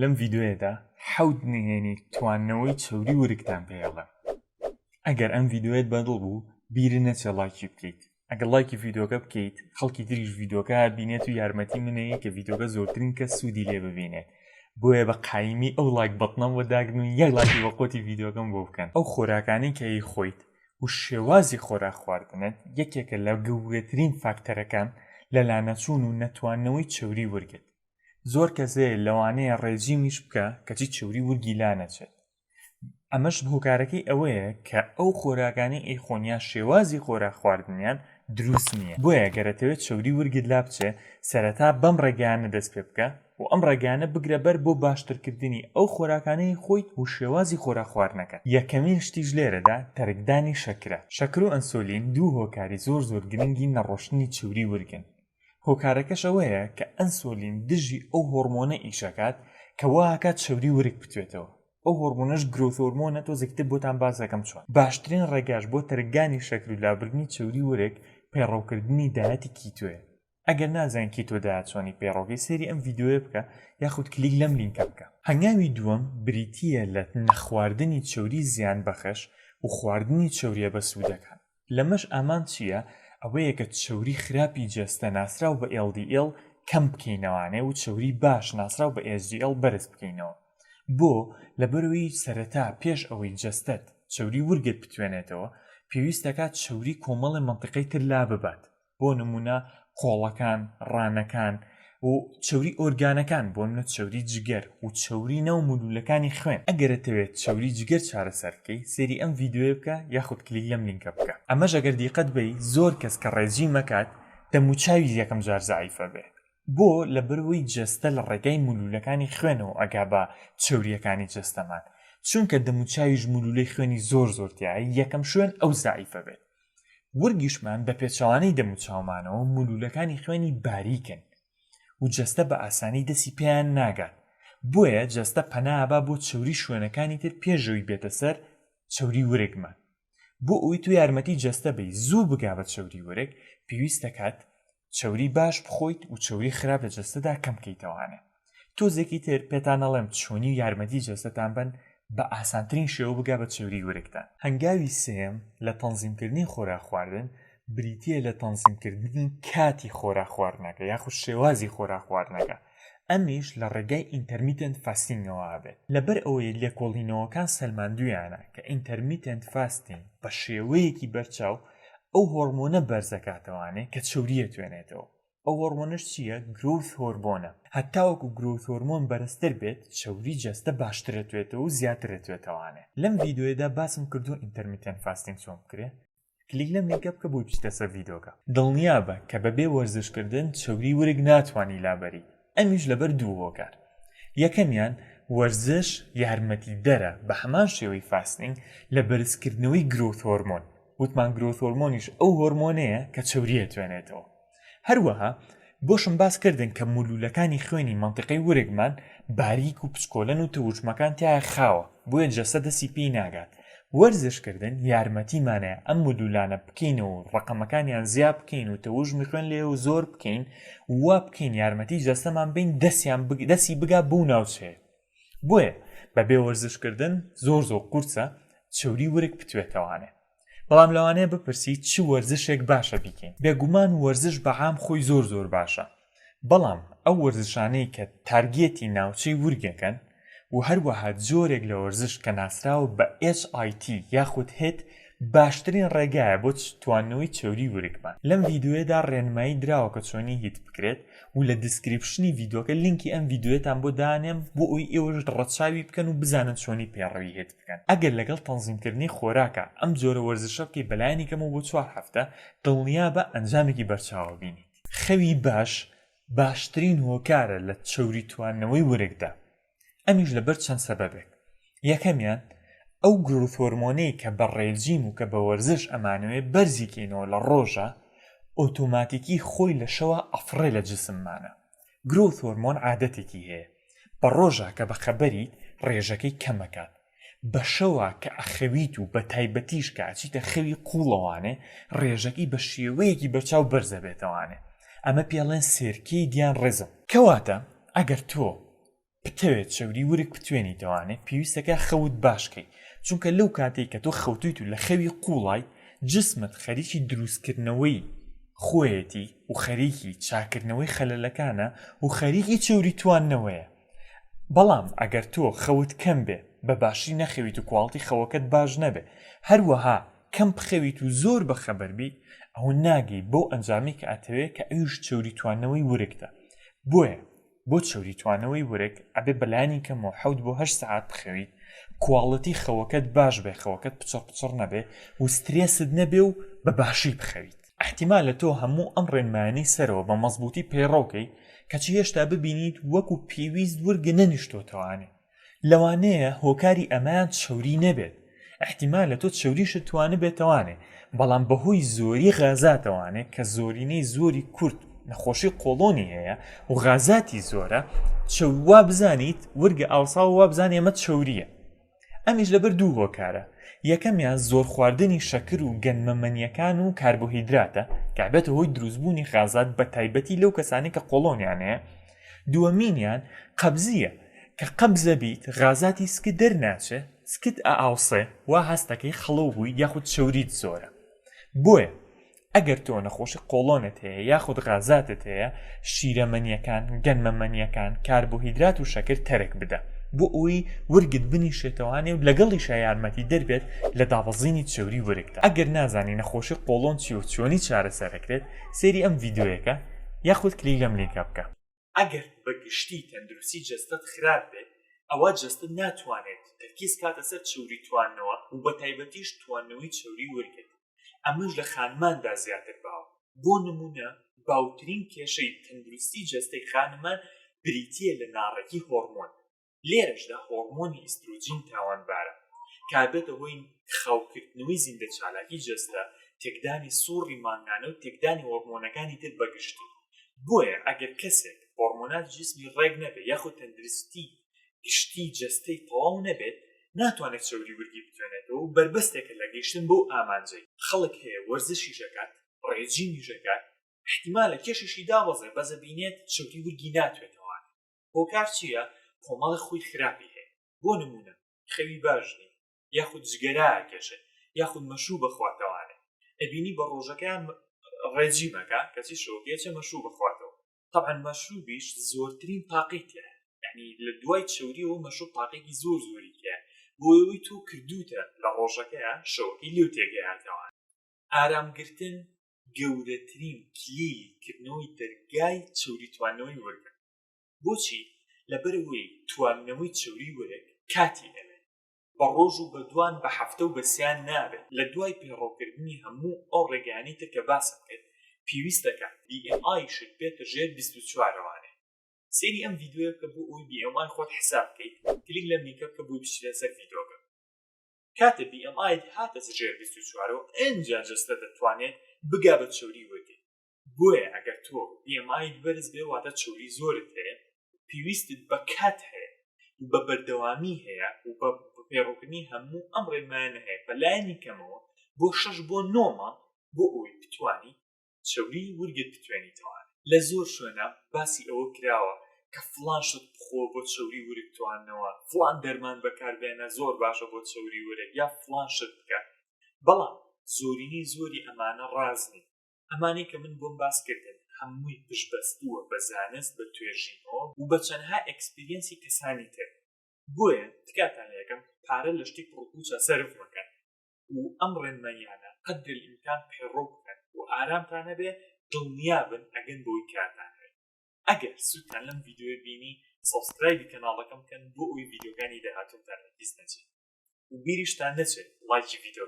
لەم ڤیددیۆیەدا حەوت نهێنی تواننەوەی چەوری ورگتان پێڵێم. ئەگەر ئەم ڤیددیۆیت بەدڵ بوو بیرە نەچێ لایکی بکەیت. ئەگەر لایکی ڤیددیۆکە بکەیت خەڵکی تریش ڤیددیۆکە بینێت و یارمەتی منەیە کە ڤیددیۆکە زۆرترین کەس سوودی لێ ببینێت. بۆیە بە قایمی ئەو لایک بەتنەوە داگن و یەک لایکی وەقۆتی ڤیددیۆکەم بۆ بکەن. ئەو خۆراکانی کە هی خۆیت و شێوازی خۆراک خواردنت یەکێکە لە گەورەترین فاکتەرەکان لە لانەچوون و نەتواننەوەی چەوری ورگت. زۆر کەسەیە لەوانەیە ڕێژیمیش بکە کەچی چەوری ورگی لا-نەچێت. ئەمەش هۆکارەکەی ئەوەیە کە ئەو خۆراکانی ئەیخۆنیان شێوازی خۆراک خواردنیان دروست نییە. بۆیە گەرەتەوێت چەوری ورگت لا بچێ سەرەتا بەم ڕێگانە دەست پێ بکە و ئەم ڕێگانە بگرە بەر بۆ باشترکردنی ئەو خۆراکانەی خۆیت و شێوازی خۆراک خواردنەکە. یەکەمین شتیش لێرەدا تەرکدانی شەکرە. شەکر و ئەنسۆلین دوو هۆکاری زۆر گرنگی نەڕۆشتنی چەوری ورگن. هۆکارەکەش ئەوەیە کە ئەنسۆلین دژی ئەو هۆرمۆنە ئیشەکات کە واکات چەوری ورگ بتوێتەوە. ئەو هۆرمۆنەش گرۆث هۆرمۆنە تۆزێکتر بۆتان باس دەکەم چۆن. باشترین ڕێگاش بۆ تەرکدانی شەکر و لابردنی چەوری ورگ پێڕەوکردنی دایەتی کیتۆیە. ئەگەر نازانین کیتۆ دایەت چۆنی پێڕۆکەی سێری ئەم ڤیددیۆیە بکە یاخود کلیک لەم لینکە بکە. هەنگاوی دووەم بریتیە لە نەخواردنی چەوری زیان بەخش و خواردنی چەوریە بە سوودەکان. لەمەش ئامان چییە؟ ئەوەیە کە چەوری خراپی جەستە ناسراو بە LDL کەم بکەینەوانێ و چەوری باش ناسراو بە HDL بەرز بکەینەوە. بۆ لەبەرەوەی سەرەتا پێش ئەوەی جەستەت چەوری ورگت بتوێنێتەوە پێویستەکات چەوری کۆمەڵی منتیقەی تر لا ببات. بۆ نمونە قۆڵەکان، ڕانەکان و چەوری ئۆرگانەکان بۆ منە چەوری جگەر و چەوری نەو مولولەکانی خوێن. ئەگەرەتەوێت چەوری جگەر چارەسەر بکەی سێری ئەم ڤیددیۆیە بکە یاخود کلیک لەم لینکە بکە. ئەمەش ئەگەر دیقەت بی زۆر کەس کە ڕێژیم مەکات دەموچاوی یەکەم جار زعیفە بێ. بۆ لەبەرەوەی جەستە لە ڕێگای مولولەکانی خوێنەوە ئەگا بە چەوریەکانی جەستەمان. چونکە دەموچاویش مولولەی خوێنی زۆرتیایی یەکەم شوێن ئەو زعیفە بێت. ورگیشمان بە پێچەوانەی دەموچاومانەوە مولولەکانی خوێنی باریکن و جەستە بە ئاسانی دەسی پێیان ناگات. بۆیە جەستە پەنابا بۆ چەوری شوێنەکانی تر پێشەوەی بێتە سەر چەوری ورگمان. بۆ ئەوی تو یارمەتی جەستە بی زوو بگا بە چەوری ورگ پێویست دەکات چەوری باش بخۆیت و چەوری خراپ لە جەستەدا کەم بکەیتەوانێ. تۆزێکی تر پێتان ئەڵێم چۆنی و یارمەتی جەستەتان بن بە ئاسانترین شێوە بگا بە چەوری ورگتان. هەنگاوی سێم لە تەنزیمکردنی خۆراک خواردن بریتیە لە تەنزیمکردنی کاتی خۆراک خواردنەکە یاخود شێوازی خۆراک خواردنەکە. ئەمیش لە ڕێگای ئینتەرمیتەنت فاستینگەوە بێت. لەبەر ئەوەی لێکۆڵینەوەکان سەلماندویانە کە ئینتەرمیتەنت فاستین بە شێوەیەکی بەرچاو ئەو هۆرمۆنە بەرزەکاتەوانێ کە چەوریە توێنێتەوە. ئەو هۆرمۆنش چییە؟ گرۆث هۆرمۆنە. هەتاوەکو گرۆث هۆرمۆن بەرزتر بێت چەوری جەستە باشترە توێتەوە و زیاترە توێتەوانێ. لەم ڤیددیۆیەدا باسم کردو ئینتەرمیتەنت فاستینگ چۆن بکرێت. کلیک لەم لینکە بکە بۆی بچیتە سەر ڤیددیۆکە. دڵنیا بە کە بەبێ وەرزشکردن چەوری ورگ ناتوانی لابەری. ئەمیش لەبەر دوو هۆکار. یەکەمیان وەرزش یارمەتی دەرە بە هەمان شێوەی فاستینگ لە بەرزکردنەوەی گرۆث هۆرمۆن. وتمان گرۆث هۆرمۆنیش ئەو هۆرمۆنەیە کە چەوریە توێنێتەوە. هەروەها بۆشم باس کردن کە مولولەکانی خوێنی منتیقەی ورگمان باریک و پچکۆلن و تەوژمەکان تایە خاوە بۆیە جەستە دەسی پێی ناگات. وەرزشکردن یارمەتیمانەیە ئەم مولولانە بکەینەوە و ڕقەمەکانیان زیاد بکەین و تەوژمی خوێن لێ و زۆر بکەین وا بکەین یارمەتی جەستەمان بین دەسی بگا بوو ناوچێت. بۆیە بەبێ وەرزشکردن زۆر قورسە چەوری ورگ بتوێتەوانێ. بەڵام لەوانەیە بپرسی چ وەرزشێک باشە بیکەین. بێگومان وەرزش بەعام خۆی زۆر باشە. بەڵام ئەو وەرزشانەی کە تارگێتی ناوچەی ورگەکەن و هەروەها جۆرێک لە وەرزش کە ناسراوە بە HIIT یاخود هێت باشترین ڕێگایە بۆ تواننەوەی چەوری ورگمان. لەم ڤیددیۆیەدا ڕێنمایی دراوە کە چۆنی هیت بکرێت و لە دیسکریپشنی ڤیددیۆکە لینکی ئەم ڤیددیۆیەتان بۆ دانێم بۆ ئەوی ئێوەش ڕەچاوی بکەن و بزانن چۆنی پێڕەوی هێت بکەن. ئەگەر لەگەڵ تەنزیمکردنی خۆراکە ئەم جۆرە وەرزشە بکەی بەلایەنی کەمەوە بۆ 4 هەفتە دڵنیا بە ئەنجامێکی بەرچاوە بینیت. خەوی باشترین هۆکارە لە چەوری تواننەوەی ورگدا. ئەمیش لەبەر چەند سەبەبێک. یەکەمیان ئەو گرۆث هۆرمۆنەی کە بە ڕێژیم و کە بە وەرزش ئەمانەوێ بەرزیکەینەوە لە ڕۆژە ئۆتۆماتیکی خۆی لە شەوە ئەفڕێ لە جسممانە. گرۆث هۆرمۆن عادەتێکی هەیە بە ڕۆژە کە بە خەبەریت ڕێژەکەی کەمەکات. بە شەوە کە ئەخەویت و بە تایبەتیش کە ئاچیتە خەوی قوڵەوانێ ڕێژەکەی بە شێوەیەکی بەرچاو بەرزە بێتەوانێ. ئەمە پێڵێن سێرکەی دیان ڕێزم. کەواتە ئەگەر تۆ بتەوێت شەوری ورک بتوێنیتەوانێت پێویستەکە خەوت باشکەی چونکە لەو کاتێک کە تۆ خەوتویت و لە خەوی قوڵای جسمت خەریکی دروستکردنەوەی خۆیەتی و خەریکی چاکردنەوەی خەلەلەکانە و خەریکی چەوری تواننەوەیە. بەڵام ئەگەر تۆ خەوت کەم بێ بە باشی نەخەویت و کوواڵتی خەوەکەت باش نەبێ هەروەها کەم بخەویت و زۆر بەخەبەر بیت ئەوە ناگەی بۆ ئەنجامی کە ئەتەوێت کە ئەویش چەوری تواننەوەی ورکتە. بۆیە بۆ چەوری توانەوەی ورک ئەبێ بەلایانی کەمەوە 7 بۆ 8 ساعت بخەویت، کوواڵەتی خەوەکەت باش بێ، خەوەکەت پچڕ نەبێ و سترێست نەبێ و بە باشی بخەویت. احتیمالە تۆ هەموو ئەم ڕێنمایانەی سەرەوە بە مەزبوطی پەیڕەوکەی کەچی هێشتا ببینیت وەکو پێویست ورگە نەنیشتۆتەوانێ. لەوانەیە هۆکاری ئەمان چەوری نەبێت، احتیمالە تۆ چەوریشت توانە بێتەوانێ بەڵام بەهۆی زۆری غازاتەوانێ کە زۆرینەی زۆری کورت نەخۆشی قۆڵۆنی هەیە و غازاتی زۆرە وا بزانیت ورگە ئاوسا و وا بزانێ ئەمە چەوریە. ئەمیش لەبەر دوو هۆکارە. یەکەمیان زۆر خواردنی شەکر و گەنمەمەنیەکان و کاربۆهیدراتە کە بێتە هۆی دروستبوونی غازات بە تایبەتی لەو کەسانی کە قۆڵۆنیان هەیە. دووەمینیان قەبزیە کە قەبزە بیت غازاتی سکت دەرناچێ، سکت ئاوسێ وا هەستەکەی خەڵەو بووی یاخود چەوریت زۆرە. بۆیە ئەگەر تۆ نەخۆشی قۆڵۆنت هەیە یاخود غازاتت هەیە شیرەمەنیەکان، گەنمەمەنیەکان، کاربۆهیدرات و شەکر تەرک بدە بۆ ئەوی ورگت بنیشێتەوانێ و لەگەڵیشە یارمەتی دەربێت لە دابەزینی چەوری ورگدا. ئەگەر نازانی نەخۆشی قۆڵۆن چی و چۆنی چارەسەرەکرێت سێری ئەم ڤیدیۆیەکە یاخود کلیک لەم لینکە بکە. ئەگەر بەگشتی تەندروستی جەستەت خراپ بێت ئەوە جەستت ناتوانێت تەرکیز کاتە سەر چەوری تواننەوە و بە تایبەتیش تواننەوەی چەوری ورگێت. ئەمەش لە خانماندا زیاتر باوە. بۆ نمونە باوترین کێشەی تەندروستی جەستەی خانمان بریتیە لە ناڕێکی هۆرمۆن. لێرەشدا هۆرمۆنی ئیستروجین تاوانبارە کابێتە هۆی خاوکردنەوەی زیندە چالاکی جەستە، تێکدانی سووڕی مانگانە و تێکدانی هۆرمۆنەکانی تر بەگشتی. بۆیە ئەگەر کەسێک هۆرمۆنات جسمی ڕێک نەبێت یاخود تەندروستی گشتی جەستەی تەواو نەبێت ناتوانێت چەوری ورگی بتوێنێتەوە و بربەستێکە لە گەیشتن بۆ ئامانجەی. خەڵک هەیە وەرزشی ژەکات، ڕێجیمی ژەکات، احتیمالە کێششی دابەزێ بەزە بینێت چەوری ورگی ناتوێتەوە. هۆکار چییە؟ کۆمەڵی خۆی خراپی هەیە. بۆ نمونە خەوی باشنی یاخود جگەرایە کێشێت یاخود مەشوو بخواتەوانێت ئەبینی بە ڕۆژەکان ڕێجی مەکە کەچی شۆکێچە مەشوو بخواتەوە. طبعا مەشروبیش زۆرترین تاقیتە، یعنی لە دوای چەوریەوە مەشروب تاقیکی زۆری کە بۆیەوەی تۆ کردوتە لە ڕۆژەکەیە شەوەکەی لێو تێگەیاتەوە. ئارامگرتن گەورەترین کلیلکردنەوەی دەرگای چەوری تواننەوەی وەرگە. بۆچی؟ لەبەرەوەی تواننەوەی چەوری وەرەک کاتی ئەمێ بە ڕۆژ و بە دوان بە هەفتە و بەسیان نابێت. لە دوای پێڕۆکردنی هەموو ئەو ڕێگەیانەی تر کە باسم کرد پێویستەکە BMI شت بێتە ژێر 24وانێ. سێری ئەم ڤیدیۆیە کە بۆ ئەوی BMI خۆت حساب بکەیت کلیک لەم لینکە بکە بۆی بچیتە سەر ڤیدیۆکە. کاتە BMI هاتە ژێر 24ەوە ئەنجا جەستە دەتوانێت بگا بە چەوری وەرگێت. بۆیە ئەگەر تۆ BMI بەرز بێ واتە چەوری زۆرت هەیە، پێویستت بە کات هەیە و بە بەردەوامی هەیە و بە پێڕۆکردنی هەموو ئەم ڕێنمایانە هەیە بەلایانی کەمەوە بۆ 6 بۆ 9 مانگ بۆ ئەوی بتوانی چەوری ورگت بتوێنیتەوە. لە زۆر شوێنە باسی ئەوە کراوە کە فڵان شت بخۆ بۆ چەوری ورگ تواننەوە، فڵان دەرمان بەکاربێنە زۆر باشە بۆ چەوری ورگ یا فڵان شت بکە. بەڵام زۆرینەی زۆری ئەمانە ڕاز نین. ئەمانەی کە من بۆم باس کردن هەمووی پشبەستووە بە زانست، بە توێژینەوە و بە چەندها ئەکسپریەنسی کەسانی تر. بۆیە تکاتان یەکەم پارە لە شتی پڕپوچە سەرف مەکەن و ئەم ڕێنمایانە قەدر الئیمکان پێڕۆ بکەن و ئارامتان هەبێ دڵنیابن ئەگەن بۆی کاتان هەیە. ئەگەر سوودتان لەم ڤیدیۆی بینی سەبسکرایبی کەناڵەکەم بکەن بۆ ئەوی ڤیدیۆکانی داهاتووتان لەبیست نەچێت و بیریشتان نەچێت لایکی ڤیدیۆ